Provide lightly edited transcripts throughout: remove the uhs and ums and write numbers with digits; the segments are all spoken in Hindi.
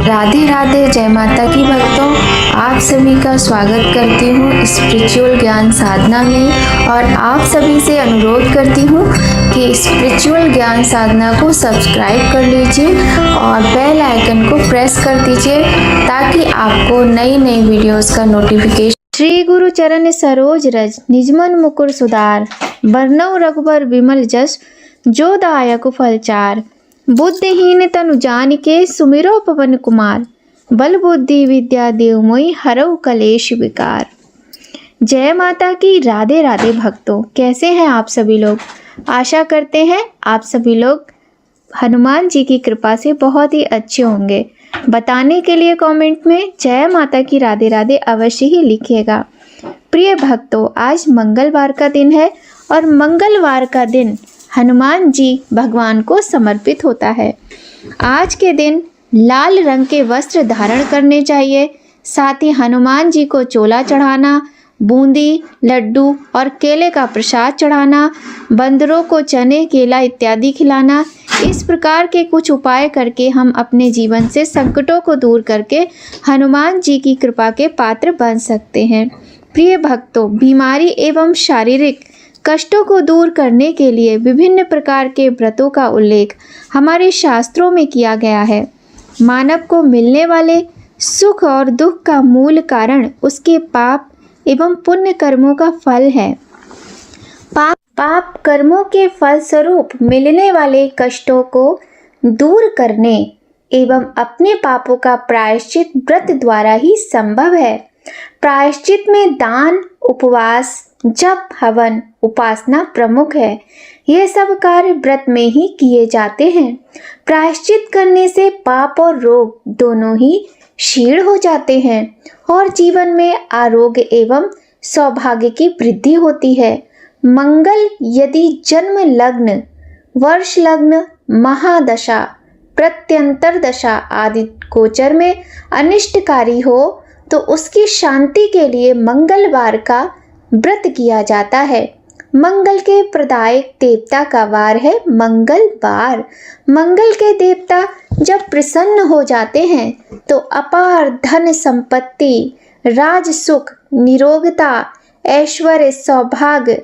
राधे राधे, जय माता की भक्तों। आप सभी का स्वागत करती हूँ स्पिरिचुअल ज्ञान साधना में और आप सभी से अनुरोध करती हूँ कि स्पिरिचुअल ज्ञान साधना को सब्सक्राइब कर लीजिए और बेल आइकन को प्रेस कर दीजिए ताकि आपको नई नई वीडियोस का नोटिफिकेशन। श्री गुरु चरण सरोज रज निजमन मुकुर सुधार, बरनौ रघुबर विमल जस, जो दायक फलचार। बुद्धिहीन तनु जानिके सुमिरो पवन कुमार, बल बुद्धि विद्या देव मोहि हरऊ कलेश विकार। जय माता की। राधे राधे भक्तों, कैसे हैं आप सभी लोग। आशा करते हैं आप सभी लोग हनुमान जी की कृपा से बहुत ही अच्छे होंगे। बताने के लिए कमेंट में जय माता की राधे राधे अवश्य ही लिखिएगा। प्रिय भक्तों, आज मंगलवार का दिन है और मंगलवार का दिन हनुमान जी भगवान को समर्पित होता है। आज के दिन लाल रंग के वस्त्र धारण करने चाहिए। साथ ही हनुमान जी को चोला चढ़ाना, बूंदी, लड्डू और केले का प्रसाद चढ़ाना, बंदरों को चने, केला इत्यादि खिलाना, इस प्रकार के कुछ उपाय करके हम अपने जीवन से संकटों को दूर करके हनुमान जी की कृपा के पात्र बन सकते हैं। प्रिय भक्तों, बीमारी एवं शारीरिक कष्टों को दूर करने के लिए विभिन्न प्रकार के व्रतों का उल्लेख हमारे शास्त्रों में किया गया है। मानव को मिलने वाले सुख और दुख का मूल कारण उसके पाप एवं पुण्य कर्मों का फल है। पाप कर्मों के फलस्वरूप मिलने वाले कष्टों को दूर करने एवं अपने पापों का प्रायश्चित व्रत द्वारा ही संभव है। प्रायश्चित में दान, उपवास, जप, हवन, उपासना प्रमुख है। यह सब कार्य व्रत में ही किए जाते हैं। प्रायश्चित करने से पाप और रोग दोनों ही क्षीण हो जाते हैं और जीवन में आरोग्य एवं सौभाग्य की वृद्धि होती है। मंगल यदि जन्म लग्न, वर्ष लग्न, महादशा, प्रत्यंतर दशा आदि गोचर में अनिष्टकारी हो तो उसकी शांति के लिए मंगलवार का व्रत किया जाता है। मंगल के प्रदायक देवता का वार है मंगलवार। मंगल के देवता जब प्रसन्न हो जाते हैं तो अपार धन संपत्ति, राज सुख, निरोगता, ऐश्वर्य, सौभाग्य,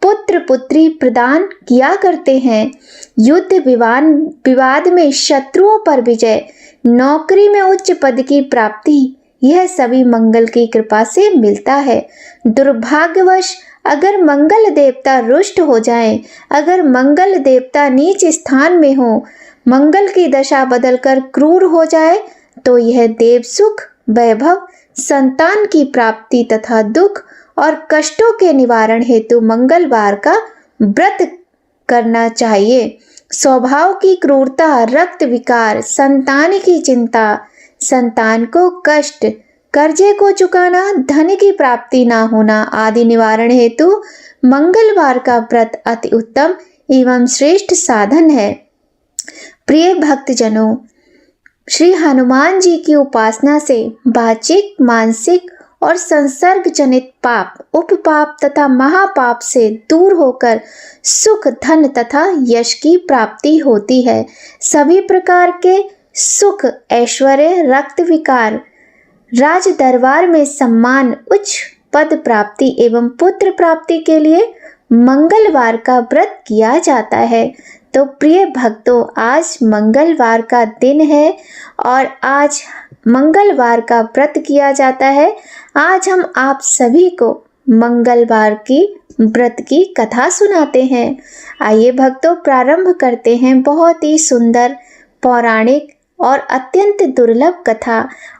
पुत्र पुत्री प्रदान किया करते हैं। युद्ध विवाद में शत्रुओं पर विजय, नौकरी में उच्च पद की प्राप्ति, यह सभी मंगल की कृपा से मिलता है। दुर्भाग्यवश अगर मंगल देवता रुष्ट हो जाए, अगर मंगल देवता नीच स्थान में हो, मंगल की दशा बदलकर क्रूर हो जाए तो यह देव सुख, वैभव, संतान की प्राप्ति तथा दुख और कष्टों के निवारण हेतु मंगलवार का व्रत करना चाहिए। स्वभाव की क्रूरता, रक्त विकार, संतान की चिंता, संतान को कष्ट, कर्जे को चुकाना, धन की प्राप्ति ना होना आदि निवारण हेतु मंगलवार का व्रत अति उत्तम एवं श्रेष्ठ साधन है। प्रिय भक्तजनों, श्री हनुमान जी की उपासना से वाचिक, मानसिक और संसर्ग जनित पाप, उपपाप तथा महापाप से दूर होकर सुख, धन तथा यश की प्राप्ति होती है। सभी प्रकार के सुख, ऐश्वर्य, रक्त विकार, राज दरबार में सम्मान, उच्च पद प्राप्ति एवं पुत्र प्राप्ति के लिए मंगलवार का व्रत किया जाता है। तो प्रिय भक्तों, आज मंगलवार का दिन है और आज मंगलवार का व्रत किया जाता है। आज हम आप सभी को मंगलवार की व्रत की कथा सुनाते हैं। आइए भक्तों, प्रारंभ करते हैं बहुत ही सुंदर, पौराणिक और अत्यंत दुर्लभ कथा।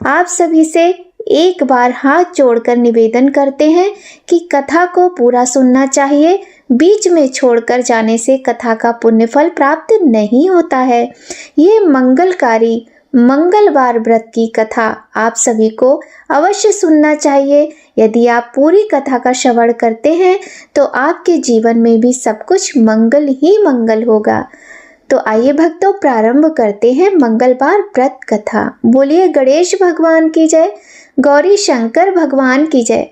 आप सभी से एक बार हाथ जोड़कर निवेदन करते हैं कि कथा को पूरा सुनना चाहिए। बीच में छोड़कर जाने से कथा का पुण्य फल प्राप्त नहीं होता है। ये मंगलकारी मंगलवार व्रत की कथा आप सभी को अवश्य सुनना चाहिए। यदि आप पूरी कथा का श्रवण करते हैं तो आपके जीवन में भी सब कुछ मंगल ही मंगल होगा। तो आइए भक्तों, प्रारंभ करते हैं मंगलवार व्रत कथा। बोलिए गणेश भगवान की जय, गौरी शंकर भगवान की जय,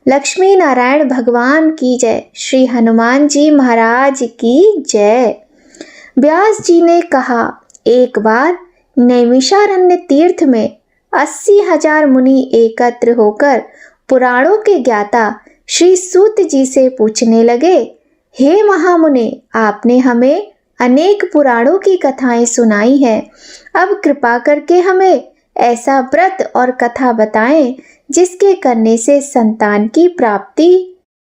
लक्ष्मी नारायण भगवान की जय, श्री हनुमान जी महाराज की जय। व्यास जी ने कहा, एक बार नैमिषारण्य तीर्थ में 80,000 मुनि एकत्र होकर पुराणों के ज्ञाता श्री सूत जी से पूछने लगे, हे महामुने, आपने हमें अनेक पुराणों की कथाएं सुनाई हैं। अब कृपा करके हमें ऐसा व्रत और कथा बताएं जिसके करने से संतान की प्राप्ति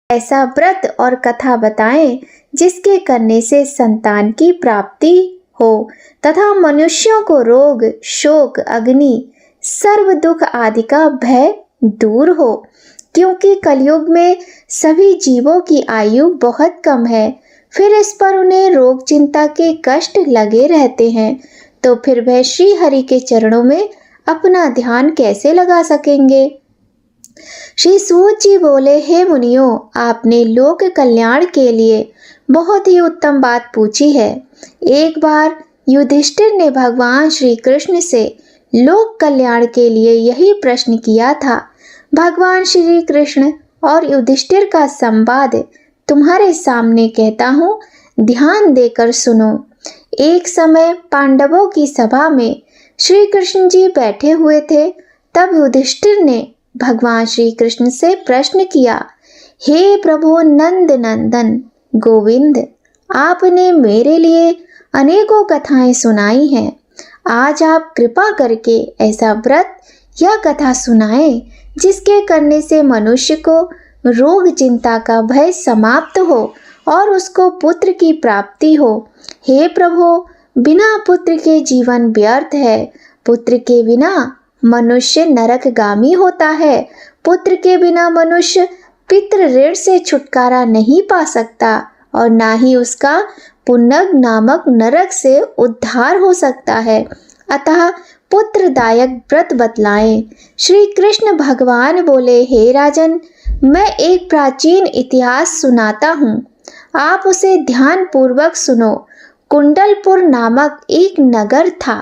ऐसा व्रत और कथा बताएं जिसके करने से संतान की प्राप्ति हो तथा मनुष्यों को रोग, शोक, अग्नि, सर्व दुख आदि का भय दूर हो, क्योंकि कलयुग में सभी जीवों की आयु बहुत कम है। फिर इस पर उन्हें रोग चिंता के कष्ट लगे रहते हैं, तो फिर वह श्री हरि के चरणों में अपना ध्यान कैसे लगा सकेंगे। श्री सूत जी बोले, हे मुनियों, आपने लोक कल्याण के लिए बहुत ही उत्तम बात पूछी है। एक बार युधिष्ठिर ने भगवान श्री कृष्ण से लोक कल्याण के लिए यही प्रश्न किया था। भगवान श्री कृष्ण और युधिष्ठिर का संवाद तुम्हारे सामने कहता हूँ, ध्यान देकर सुनो। एक समय पांडवों की सभा में श्री कृष्ण जी बैठे हुए थे। तब युधिष्ठिर ने भगवान श्री कृष्ण से प्रश्न किया, हे प्रभु नंद नंदन गोविंद, आपने मेरे लिए अनेकों कथाएं सुनाई हैं। आज आप कृपा करके ऐसा व्रत या कथा सुनाएं जिसके करने से मनुष्य को रोग चिंता का भय समाप्त हो और उसको पुत्र की प्राप्ति हो। हे प्रभु, बिना पुत्र के जीवन व्यर्थ है। पुत्र के बिना मनुष्य नरकगामी होता है। पुत्र के बिना मनुष्य पितृ ऋण से छुटकारा नहीं पा सकता और ना ही उसका पुनग नामक नरक से उद्धार हो सकता है। अतः पुत्रदायक व्रत बतलाएं। श्री कृष्ण भगवान बोले, हे राजन, मैं एक प्राचीन इतिहास सुनाता हूँ, आप उसे ध्यान पूर्वक सुनो। कुंडलपुर नामक एक नगर था।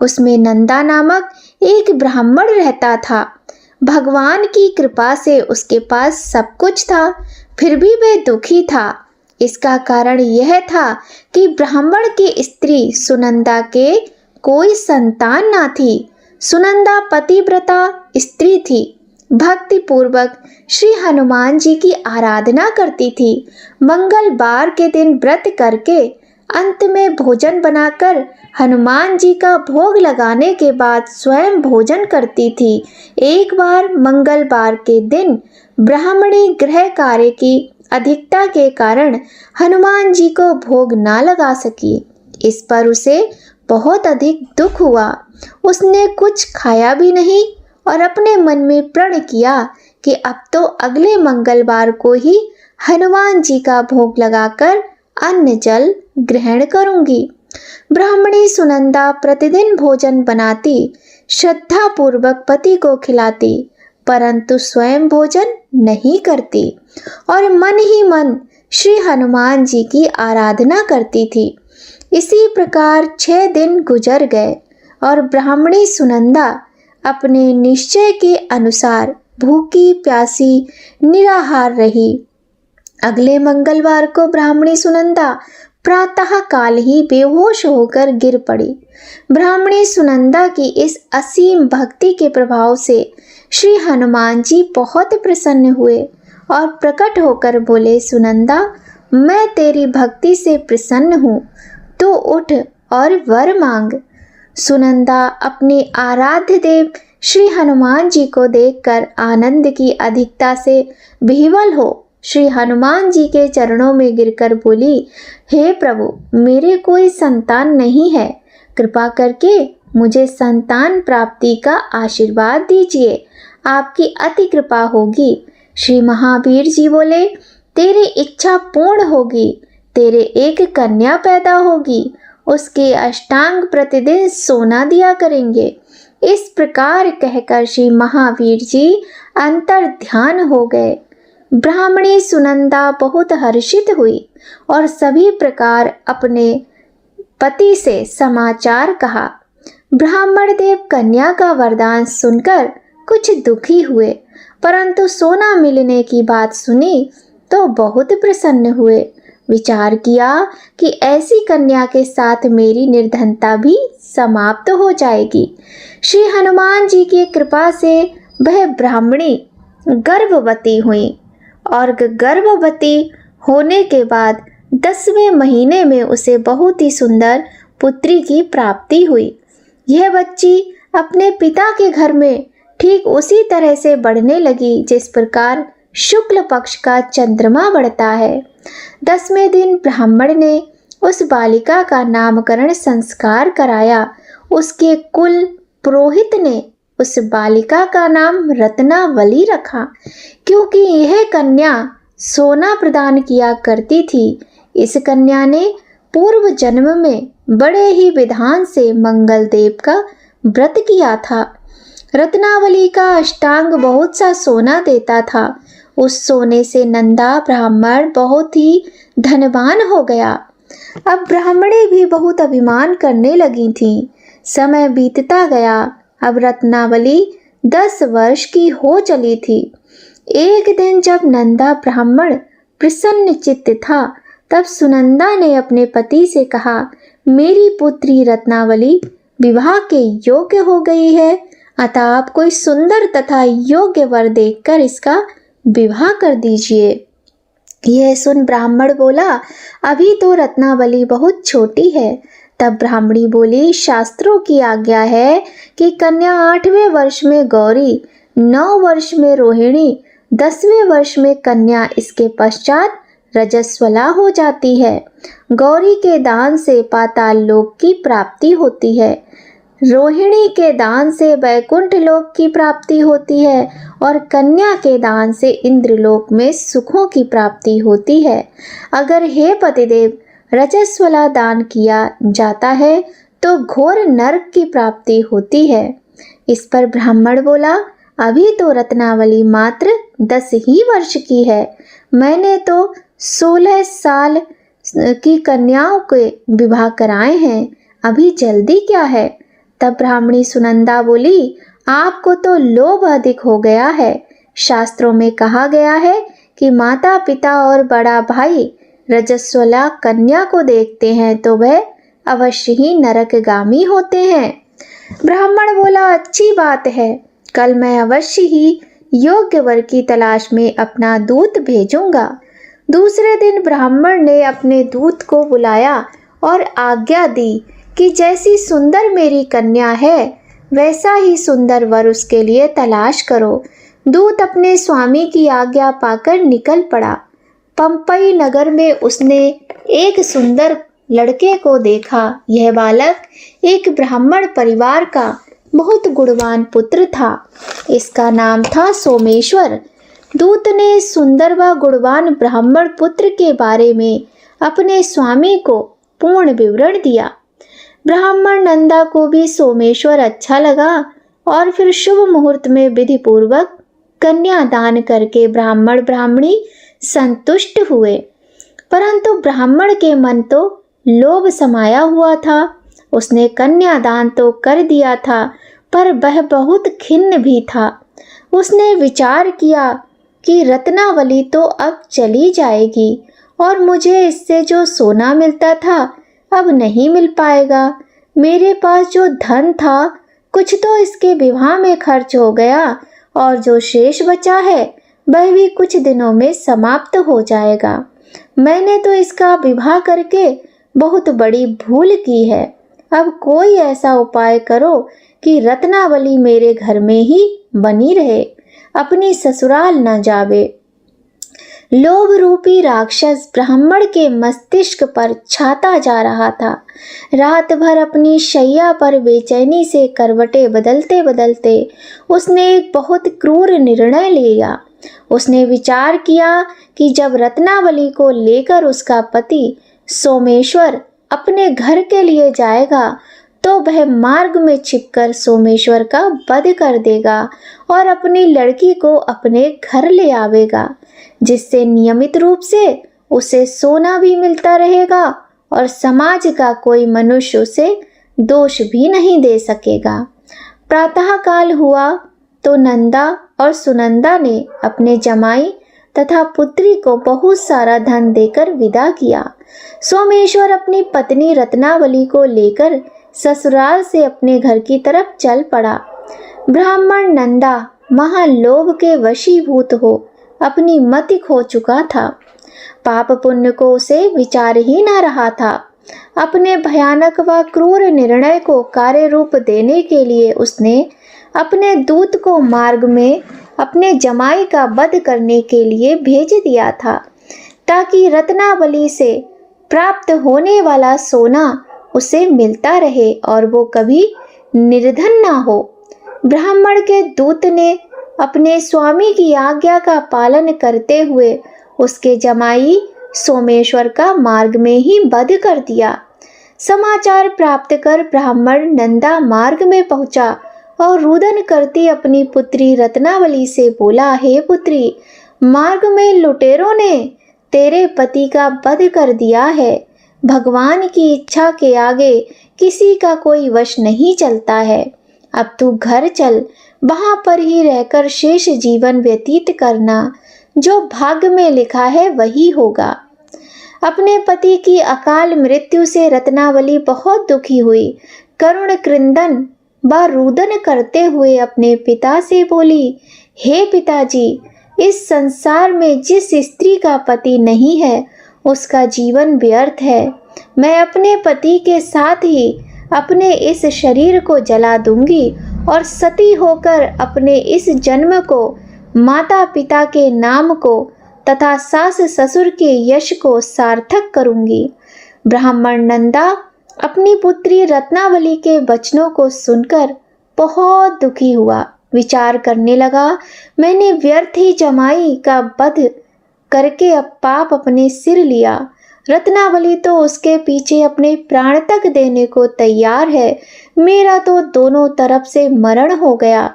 उसमें नंदा नामक एक ब्राह्मण रहता था। भगवान की कृपा से उसके पास सब कुछ था, फिर भी वह दुखी था। इसका कारण यह था कि ब्राह्मण की स्त्री सुनंदा के कोई संतान ना थी। सुनंदा पतिव्रता स्त्री थी, भक्ति पूर्वक श्री हनुमान जी की आराधना करती थी। मंगलवार के दिन व्रत करके अंत में भोजन बनाकर हनुमान जी का भोग लगाने के बाद स्वयं भोजन करती थी। एक बार मंगलवार के दिन ब्राह्मणी गृह कार्य की अधिकता के कारण हनुमान जी को भोग ना लगा सकी। इस पर उसे बहुत अधिक दुख हुआ। उसने कुछ खाया भी नहीं और अपने मन में प्रण किया कि अब तो अगले मंगलवार को ही हनुमान जी का भोग लगाकर अन्न जल ग्रहण करूंगी। ब्राह्मणी सुनंदा प्रतिदिन भोजन बनाती, श्रद्धा पूर्वक पति को खिलाती, परंतु स्वयं भोजन नहीं करती और मन ही मन श्री हनुमान जी की आराधना करती थी। इसी प्रकार 6 दिन गुजर गए और ब्राह्मणी सुनंदा अपने निश्चय के अनुसार भूखी प्यासी निराहार रही। अगले मंगलवार को ब्राह्मणी सुनंदा प्रातः काल ही बेहोश होकर गिर पड़ी। ब्राह्मणी सुनंदा की इस असीम भक्ति के प्रभाव से श्री हनुमान जी बहुत प्रसन्न हुए और प्रकट होकर बोले, सुनंदा, मैं तेरी भक्ति से प्रसन्न हूँ, तू उठ और वर मांग। सुनंदा अपने आराध्य देव श्री हनुमान जी को देखकर आनंद की अधिकता से विह्वल हो श्री हनुमान जी के चरणों में गिरकर बोली, हे प्रभु, मेरे कोई संतान नहीं है, कृपा करके मुझे संतान प्राप्ति का आशीर्वाद दीजिए, आपकी अति कृपा होगी। श्री महावीर जी बोले, तेरी इच्छा पूर्ण होगी, तेरे एक कन्या पैदा होगी, उसके अष्टांग प्रतिदिन सोना दिया करेंगे। इस प्रकार कहकर श्री महावीर जी अंतर ध्यान हो गए। ब्राह्मणी सुनंदा बहुत हर्षित हुई और सभी प्रकार अपने पति से समाचार कहा। ब्राह्मण देव कन्या का वरदान सुनकर कुछ दुखी हुए, परंतु सोना मिलने की बात सुनी तो बहुत प्रसन्न हुए। विचार किया कि ऐसी कन्या के साथ मेरी निर्धनता भी समाप्त हो जाएगी। श्री हनुमान जी की कृपा से वह ब्राह्मणी गर्भवती हुई और गर्भवती होने के बाद 10वें महीने में उसे बहुत ही सुंदर पुत्री की प्राप्ति हुई। यह बच्ची अपने पिता के घर में ठीक उसी तरह से बढ़ने लगी जिस प्रकार शुक्ल पक्ष का चंद्रमा बढ़ता है। 10वें दिन ब्राह्मण ने उस बालिका का नामकरण संस्कार कराया। उसके कुल पुरोहित ने उस बालिका का नाम रत्नावली रखा, क्योंकि यह कन्या सोना प्रदान किया करती थी। इस कन्या ने पूर्व जन्म में बड़े ही विधान से मंगल देव का व्रत किया था। रत्नावली का अष्टांग बहुत सा सोना देता था। उस सोने से नंदा ब्राह्मण बहुत ही धनवान हो गया। अब ब्राह्मणी भी बहुत अभिमान करने लगी थी। समय बीतता गया। अब रत्नावली 10 वर्ष की हो चली थी। एक दिन जब नंदा ब्राह्मण प्रसन्न चित्त था, तब सुनंदा ने अपने पति से कहा, मेरी पुत्री रत्नावली विवाह के योग्य हो गई है, अतः आप कोई सुंदर तथा योग्य वर देखकर इसका विवाह कर दीजिए। यह सुन ब्राह्मण बोला, अभी तो रत्नावली बहुत छोटी है। तब ब्राह्मणी बोली, शास्त्रों की आज्ञा है कि कन्या 8वें वर्ष में गौरी, 9 वर्ष में रोहिणी, 10वें वर्ष में कन्या, इसके पश्चात रजस्वला हो जाती है। गौरी के दान से पाताल लोक की प्राप्ति होती है, रोहिणी के दान से वैकुंठ लोक की प्राप्ति होती है और कन्या के दान से इंद्रलोक में सुखों की प्राप्ति होती है। अगर हे पतिदेव रजस्वला दान किया जाता है तो घोर नरक की प्राप्ति होती है। इस पर ब्राह्मण बोला, अभी तो रत्नावली मात्र 10 ही वर्ष की है। मैंने तो 16 साल की कन्याओं के विवाह कराए हैं, अभी जल्दी क्या है। तब ब्राह्मणी सुनंदा बोली, आपको तो लोभ अधिक हो गया है। शास्त्रों में कहा गया है कि माता पिता और बड़ा भाई रजस्वला कन्या को देखते हैं तो वह अवश्य ही नरकगामी होते हैं। ब्राह्मण बोला, अच्छी बात है, कल मैं अवश्य ही योग्य वर की तलाश में अपना दूत भेजूंगा। दूसरे दिन ब्राह्मण ने अपने दूत को बुलाया और आज्ञा दी कि जैसी सुंदर मेरी कन्या है वैसा ही सुंदर वर उसके लिए तलाश करो। दूत अपने स्वामी की आज्ञा पाकर निकल पड़ा। पंपई नगर में उसने एक सुंदर लड़के को देखा। यह बालक एक ब्राह्मण परिवार का बहुत गुणवान पुत्र था। इसका नाम था सोमेश्वर। दूत ने सुंदर व गुणवान ब्राह्मण पुत्र के बारे में अपने स्वामी को पूर्ण विवरण दिया। ब्राह्मण नंदा को भी सोमेश्वर अच्छा लगा और फिर शुभ मुहूर्त में विधि पूर्वक कन्या दान करके ब्राह्मण ब्राह्मणी संतुष्ट हुए। परंतु ब्राह्मण के मन तो लोभ समाया हुआ था। उसने कन्या दान तो कर दिया था, पर वह बहुत खिन्न भी था। उसने विचार किया कि रत्नावली तो अब चली जाएगी और मुझे इससे जो सोना मिलता था अब नहीं मिल पाएगा। मेरे पास जो धन था कुछ तो इसके विवाह में खर्च हो गया और जो शेष बचा है वह भी कुछ दिनों में समाप्त हो जाएगा। मैंने तो इसका विवाह करके बहुत बड़ी भूल की है। अब कोई ऐसा उपाय करो कि रत्नावली मेरे घर में ही बनी रहे, अपनी ससुराल न जावे। लोभ रूपी राक्षस ब्राह्मण के मस्तिष्क पर छाता जा रहा था। रात भर अपनी शैया पर बेचैनी से करवटें बदलते बदलते उसने एक बहुत क्रूर निर्णय लिया। उसने विचार किया कि जब रत्नावली को लेकर उसका पति सोमेश्वर अपने घर के लिए जाएगा तो वह मार्ग में छिपकर सोमेश्वर का वध कर देगा और अपनी लड़की को अपने घर ले आवेगा, जिससे नियमित रूप से उसे सोना भी मिलता रहेगा और समाज का कोई मनुष्य उसे दोष भी नहीं दे सकेगा। प्रातःकाल हुआ तो नंदा और सुनंदा ने अपने जमाई तथा पुत्री को बहुत सारा धन देकर विदा किया। सोमेश्वर अपनी पत्नी रत्नावली को लेकर ससुराल से अपने घर की तरफ चल पड़ा। ब्राह्मण नंदा महालोभ के वशीभूत हो अपनी मति खो चुका था। पाप पुण्य को उसे विचार ही न रहा था। अपने भयानक व क्रूर निर्णय को कार्य रूप देने के लिए उसने अपने दूत को मार्ग में अपने जमाई का वध करने के लिए भेज दिया था, ताकि रत्नावली से प्राप्त होने वाला सोना उसे मिलता रहे और वो कभी निर्धन ना हो। ब्राह्मण के दूत ने अपने स्वामी की आज्ञा का पालन करते हुए उसके जमाई सोमेश्वर का मार्ग में ही वध कर दिया। समाचार प्राप्त कर ब्राह्मण नंदा मार्ग में पहुंचा और रुदन करती अपनी पुत्री रत्नावली से बोला, हे पुत्री, मार्ग में लुटेरों ने तेरे पति का वध कर दिया है। भगवान की इच्छा के आगे किसी का कोई वश नहीं चलता है। अब तू घर चल, वहां पर ही रहकर शेष जीवन व्यतीत करना। जो भाग्य में लिखा है वही होगा। अपने पति की अकाल मृत्यु से रत्नावली बहुत दुखी हुई। करुण क्रंदन व रुदन करते हुए अपने पिता से बोली, हे पिताजी, इस संसार में जिस स्त्री का पति नहीं है उसका जीवन व्यर्थ है। मैं अपने पति के साथ ही अपने इस शरीर को जला दूंगी और सती होकर अपने इस जन्म को, माता पिता के नाम को तथा सास ससुर के यश को सार्थक करूंगी। ब्राह्मण नंदा अपनी पुत्री रत्नावली के वचनों को सुनकर बहुत दुखी हुआ। विचार करने लगा, मैंने व्यर्थ ही जमाई का वध करके अब पाप अपने सिर लिया। रत्नावली तो उसके पीछे अपने प्राण तक देने को तैयार है। मेरा तो दोनों तरफ से मरण हो गया।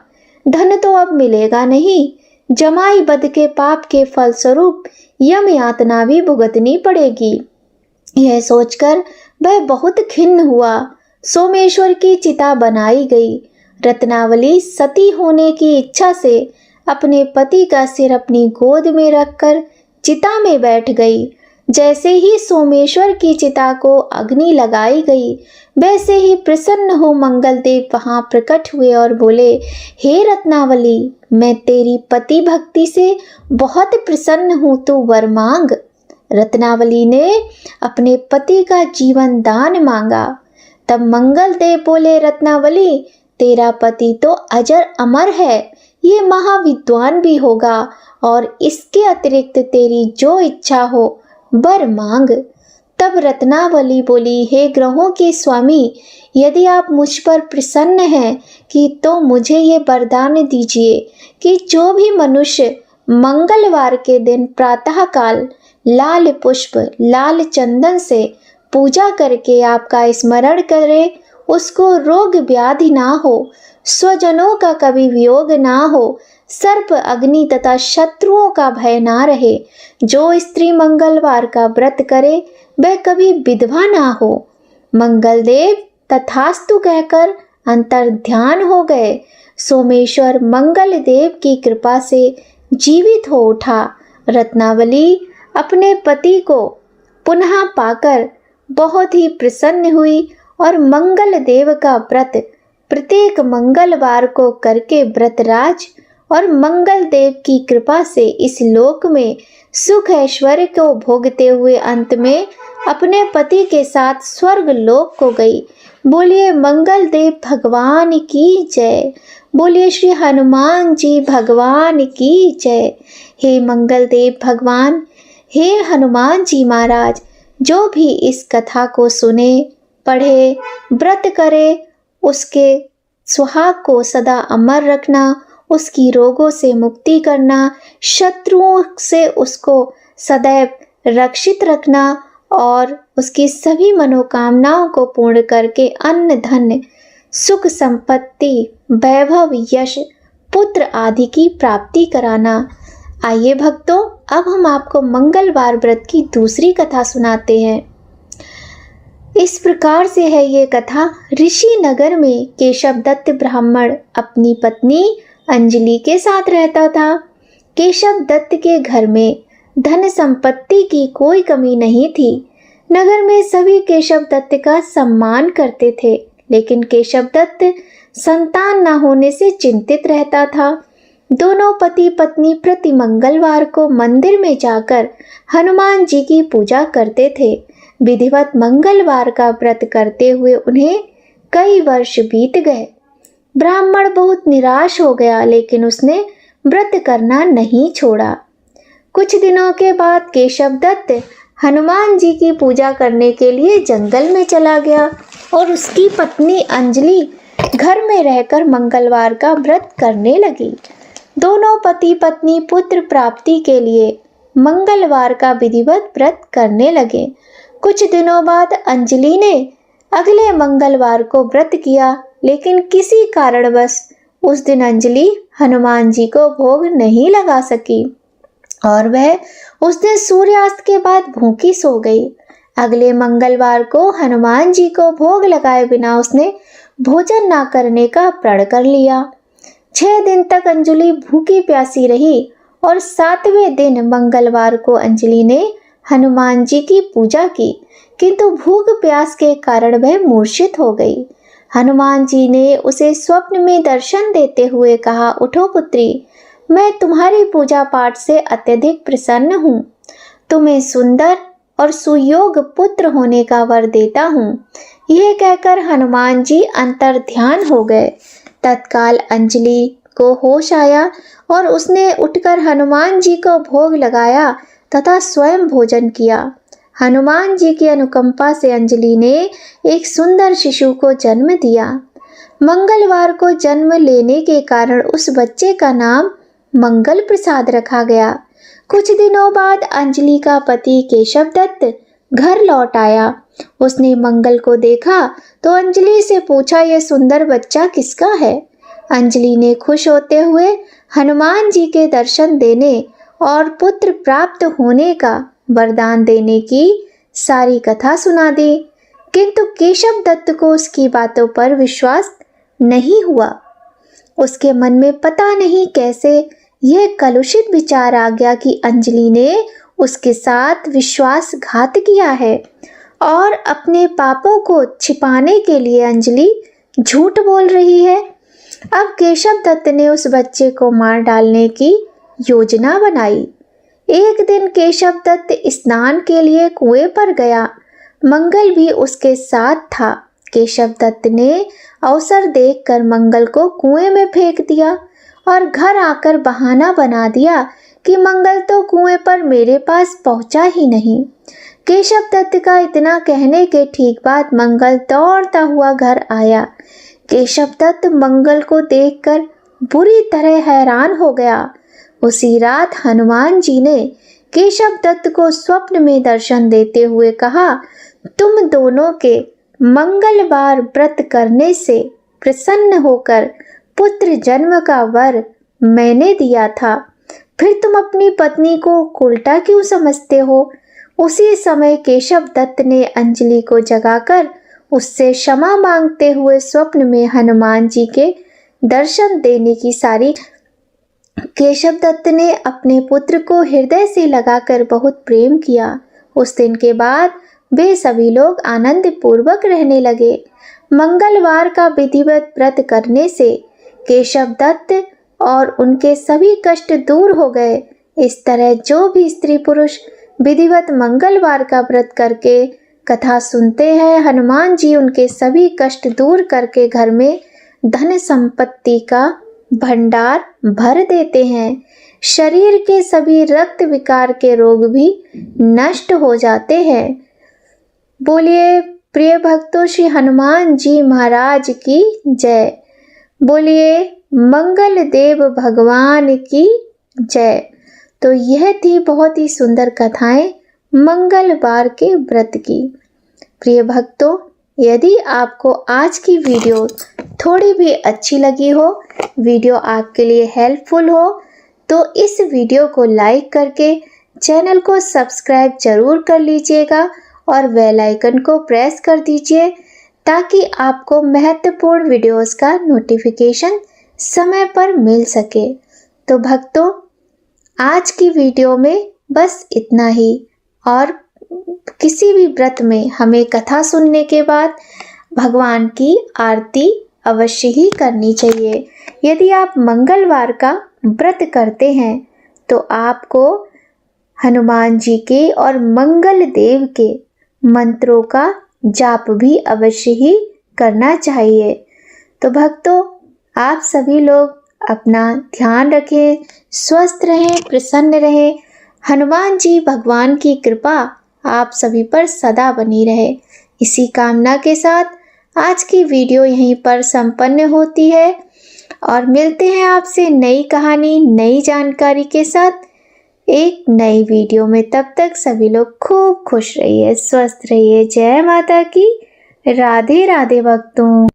धन तो अब मिलेगा नहीं। जमाई वध के पाप के फलस्वरूप यम यातना भी भुगतनी पड़ेगी। यह सोचकर वह बहुत खिन्न हुआ। सोमेश्वर की चिता बनाई गई। रत्नावली सती होने की इच्छा से अपने पति का सिर अपनी गोद में रखकर चिता में बैठ गई। जैसे ही सोमेश्वर की चिता को अग्नि लगाई गई, वैसे ही प्रसन्न हो मंगलदेव वहां प्रकट हुए और बोले, हे रत्नावली, मैं तेरी पति भक्ति से बहुत प्रसन्न हूँ, तू वर मांग। रत्नावली ने अपने पति का जीवन दान मांगा। तब मंगलदेव बोले, रत्नावली, तेरा पति तो अजर अमर है, ये महाविद्वान भी होगा और इसके अतिरिक्त तेरी जो इच्छा हो वर मांग। तब रत्नावली बोली, हे ग्रहों के स्वामी, यदि आप मुझ पर प्रसन्न हैं कि तो मुझे ये वरदान दीजिए कि जो भी मनुष्य मंगलवार के दिन प्रातःकाल लाल पुष्प लाल चंदन से पूजा करके आपका स्मरण करे, उसको रोग व्याधि ना हो, स्वजनों का कभी वियोग ना हो, सर्प अग्नि तथा शत्रुओं का भय ना रहे। जो स्त्री मंगलवार का व्रत करे वह कभी विधवा ना हो। मंगलदेव तथास्तु कहकर अंतर ध्यान हो गए। सोमेश्वर मंगलदेव की कृपा से जीवित हो उठा। रत्नावली अपने पति को पुनः पाकर बहुत ही प्रसन्न हुई और मंगलदेव का व्रत प्रत्येक मंगलवार को करके व्रतराज और मंगलदेव की कृपा से इस लोक में सुख ऐश्वर्य को भोगते हुए अंत में अपने पति के साथ स्वर्ग लोक को गई। बोलिए मंगलदेव भगवान की जय। बोलिए श्री हनुमान जी भगवान की जय। हे मंगलदेव भगवान, हे हनुमान जी महाराज, जो भी इस कथा को सुने, पढ़े, व्रत करे, उसके सुहाग को सदा अमर रखना, उसकी रोगों से मुक्ति करना, शत्रुओं से उसको सदैव रक्षित रखना और उसकी सभी मनोकामनाओं को पूर्ण करके अन्न धन सुख संपत्ति वैभव यश पुत्र आदि की प्राप्ति कराना। आइए भक्तों, अब हम आपको मंगलवार व्रत की दूसरी कथा सुनाते हैं। इस प्रकार से है ये कथा। ऋषि नगर में केशव दत्त ब्राह्मण अपनी पत्नी अंजलि के साथ रहता था। केशव दत्त के घर में धन संपत्ति की कोई कमी नहीं थी। नगर में सभी केशव दत्त का सम्मान करते थे, लेकिन केशव दत्त संतान न होने से चिंतित रहता था। दोनों पति पत्नी प्रति मंगलवार को मंदिर में जाकर हनुमान जी की पूजा करते थे। विधिवत मंगलवार का व्रत करते हुए उन्हें कई वर्ष बीत गए। ब्राह्मण बहुत निराश हो गया, लेकिन उसने व्रत करना नहीं छोड़ा। कुछ दिनों के बाद केशव दत्त हनुमान जी की पूजा करने के लिए जंगल में चला गया और उसकी पत्नी अंजलि घर में रहकर मंगलवार का व्रत करने लगी। दोनों पति पत्नी पुत्र प्राप्ति के लिए मंगलवार का विधिवत व्रत करने लगे। कुछ दिनों बाद अंजलि ने अगले मंगलवार को व्रत किया, लेकिन किसी कारणवश उस दिन अंजलि हनुमान जी को भोग नहीं लगा सकी और वह उस दिन सूर्यास्त के बाद भूखी सो गई। अगले मंगलवार को हनुमान जी को भोग लगाए बिना उसने भोजन ना करने का प्रण कर लिया। 6 दिन तक अंजलि भूखी प्यासी रही और 7वें दिन मंगलवार को अंजलि ने हनुमान जी की पूजा की, किंतु भूख प्यास के कारण वह मूर्छित हो गई। हनुमान जी ने उसे स्वप्न में दर्शन देते हुए कहा, उठो पुत्री, मैं तुम्हारी पूजा पाठ से अत्यधिक प्रसन्न हूँ। तुम्हें सुंदर और सुयोग पुत्र होने का वर देता हूँ। यह कहकर हनुमान जी अंतर ध्यान हो गए। तत्काल अंजलि को होश आया और उसने उठकर हनुमान जी को भोग लगाया तथा स्वयं भोजन किया। हनुमान जी की अनुकंपा से अंजलि ने एक सुंदर शिशु को जन्म दिया। मंगलवार को जन्म लेने के कारण उस बच्चे का नाम मंगल प्रसाद रखा गया। कुछ दिनों बाद अंजलि का पति केशव दत्त घर लौट आया। उसने मंगल को देखा तो अंजलि से पूछा, यह सुंदर बच्चा किसका है? अंजलि ने खुश होते हुए हनुमान जी के दर्शन देने और पुत्र प्राप्त होने का वरदान देने की सारी कथा सुना दी, किंतु केशव दत्त को उसकी बातों पर विश्वास नहीं हुआ। उसके मन में पता नहीं कैसे यह कलुषित विचार आ गया कि अंजलि ने उसके साथ विश्वासघात किया है और अपने पापों को छिपाने के लिए अंजलि झूठ बोल रही है। अब केशव दत्त ने उस बच्चे को मार डालने की योजना बनाई। एक दिन केशव दत्त स्नान के लिए कुएं पर गया। मंगल भी उसके साथ था। केशव दत्त ने अवसर देखकर मंगल को कुएं में फेंक दिया और घर आकर बहाना बना दिया कि मंगल तो कुएं पर मेरे पास पहुंचा ही नहीं। केशव दत्त का इतना कहने के ठीक बाद मंगल दौड़ता हुआ घर आया। केशव दत्त मंगल को देखकर बुरी तरह हैरान हो गया। उसी रात हनुमान जी ने केशव दत्त को स्वप्न में दर्शन देते हुए कहा, तुम दोनों के मंगलवार व्रत करने से प्रसन्न होकर पुत्र जन्म का वर मैंने दिया था, फिर तुम अपनी पत्नी को उल्टा क्यों समझते हो? उसी समय केशव दत्त ने अंजलि को जगाकर उससे क्षमा मांगते हुए स्वप्न में हनुमान जी के दर्शन देने की सारी। केशव दत्त ने अपने पुत्र को हृदय से लगाकर बहुत प्रेम किया। उस दिन के बाद वे सभी लोग आनंद पूर्वक रहने लगे। मंगलवार का विधिवत व्रत करने से केशव दत्त और उनके सभी कष्ट दूर हो गए। इस तरह जो भी स्त्री पुरुष विधिवत मंगलवार का व्रत करके कथा सुनते हैं, हनुमान जी उनके सभी कष्ट दूर करके घर में धन संपत्ति का भंडार भर देते हैं। शरीर के सभी रक्त विकार के रोग भी नष्ट हो जाते हैं। बोलिए प्रिय भक्तों, श्री हनुमान जी महाराज की जय। बोलिए मंगल देव भगवान की जय। तो यह थी बहुत ही सुंदर कथाएं मंगलवार के व्रत की। प्रिय भक्तों, यदि आपको आज की वीडियो थोड़ी भी अच्छी लगी हो, वीडियो आपके लिए हेल्पफुल हो, तो इस वीडियो को लाइक करके चैनल को सब्सक्राइब जरूर कर लीजिएगा और बेल आइकन को प्रेस कर दीजिए ताकि आपको महत्वपूर्ण वीडियोस का नोटिफिकेशन समय पर मिल सके। तो भक्तों, आज की वीडियो में बस इतना ही। और किसी भी व्रत में हमें कथा सुनने के बाद भगवान की आरती अवश्य ही करनी चाहिए। यदि आप मंगलवार का व्रत करते हैं तो आपको हनुमान जी के और मंगल देव के मंत्रों का जाप भी अवश्य ही करना चाहिए। तो भक्तों, आप सभी लोग अपना ध्यान रखें, स्वस्थ रहें, प्रसन्न रहें। हनुमान जी भगवान की कृपा आप सभी पर सदा बनी रहे। इसी कामना के साथ आज की वीडियो यहीं पर संपन्न होती है और मिलते हैं आपसे नई कहानी, नई जानकारी के साथ एक नई वीडियो में। तब तक सभी लोग खूब खुश रहिए, स्वस्थ रहिए। जय माता की। राधे राधे भक्तों।